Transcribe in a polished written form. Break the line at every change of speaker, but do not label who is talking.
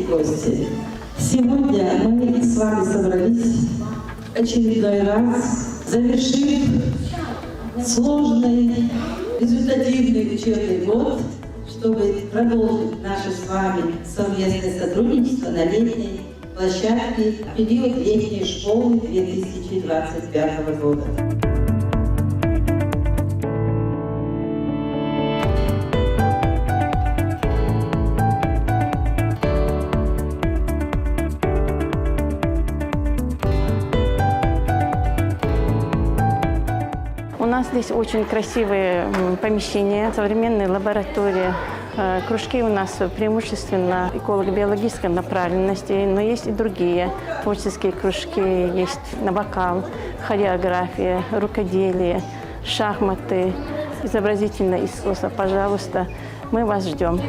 и гости! Сегодня мы с вами собрались очередной раз, завершив сложный, результативный учебный год, чтобы продолжить наше с вами совместное сотрудничество на летней площадке в период летней школы 2025 года.
У нас здесь очень красивые помещения, современные лаборатории. Кружки у нас преимущественно эколого-биологической направленности, но есть и другие творческие кружки. Есть на вокал, хореография, рукоделие, шахматы, изобразительное искусство. Пожалуйста, мы вас ждем.